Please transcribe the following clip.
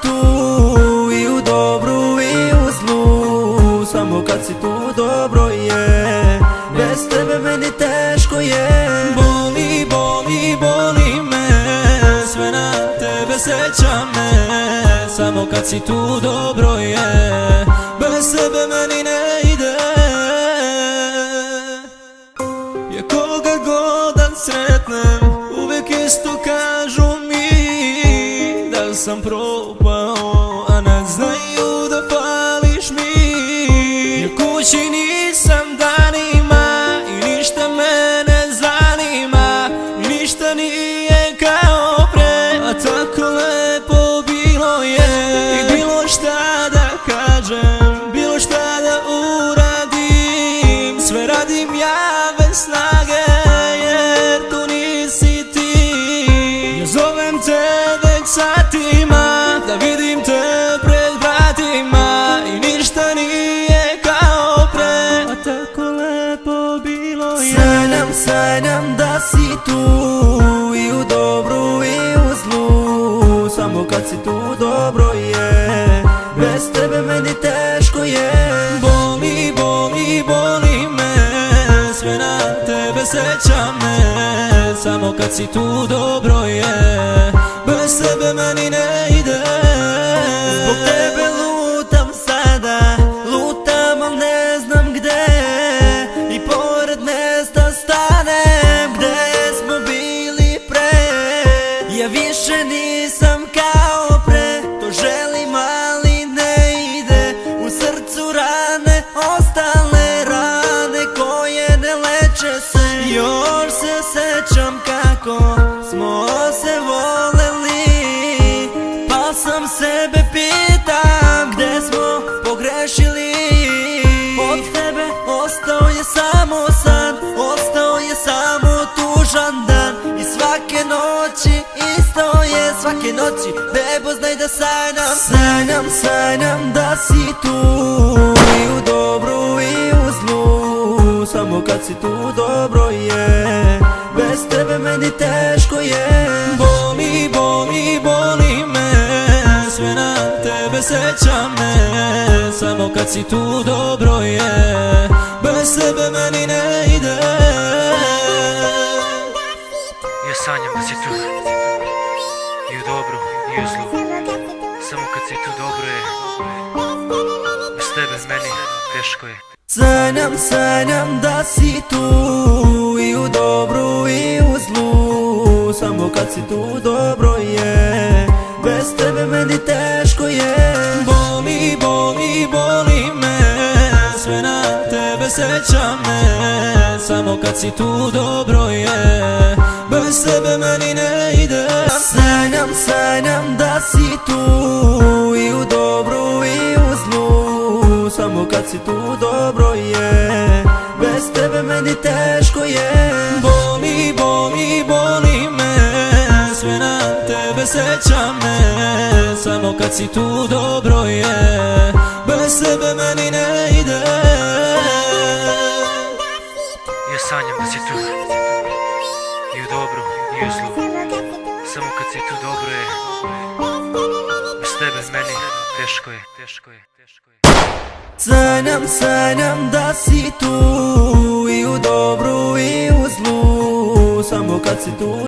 tu i u dobru i u zlu, samo kad si tu dobro je, bez tebe meni teško je. Boli, boli, boli me, sve na tebe sećam me, samo kad si tu dobro je, bez tebe meni ne ide. Ja koga godan sretnem, uvek isto kažu mi da sam propao, a ne znaju da fališ mi. Ja kući nisam danima i ništa me ne zanima, i ništa nije kao pre, a tako lepo bilo je. I bilo šta da kažem, bilo šta da uradim, sve radim ja bez snage, jer tu nisi ti. Ja zovem te već satima, da vidim te pred vratima, i ništa nije kao pre, a tako lepo bilo je. Sanjam, sanjam da si tu i u dobru i u zlu, samo kad si tu dobro je, bez tebe meni teško je. Boli, boli, boli me, sve na tebe sećam me, samo kad si tu dobro je, bez tebe meni ne ide. Zbog tebe lutam sada, lutam al ne znam gde, i pored mesta stanem gde smo bili pre. Ja više nisam kao pre, to želim ali ne ide, u srcu rane, ostale rane koje ne leče se. Još se sećam kako smo se voleli, pa sam sebe pitam gde smo pogrešili. Od tebe ostao je samo san, ostao je samo tužan dan, i svake noći isto je, svake noći bebo znaj da sanjam. Sanjam, sanjam da si tu i u dobru i u zlu, samo kad si tu dobro je, bez tebe meni teško je. Boli, boli, boli me, sve na tebe sećam me, samo kad si tu dobro je, bez tebe meni ne ide. Ja sanjam da si tu i u dobru i u zlu, samo kad si tu dobro je, bez tebe meni teško je. Sanjam, sanjam da si tu i u dobru i u zlu, samo kad si tu dobro je, bez tebe meni teško je. Boli, boli, boli me, sve na tebe sećam me, samo kad si tu dobro je, bez tebe meni ne ide. Sanjam, sanjam da si tu i u dobru i u zlu, samo kad si tu dobro je, bez tebe meni teško je. Boli, boli, boli me, sve na tebe sećam me, samo kad si tu dobro je, bez tebe meni ne ide. Ja sanjam da si tu i u dobru i u zlu, samo kad si tu dobro je, bez tebe meni teško je, teško je, teško je. Sanjam, sanjam da si tu i u dobru i u zlu, samo kad si tu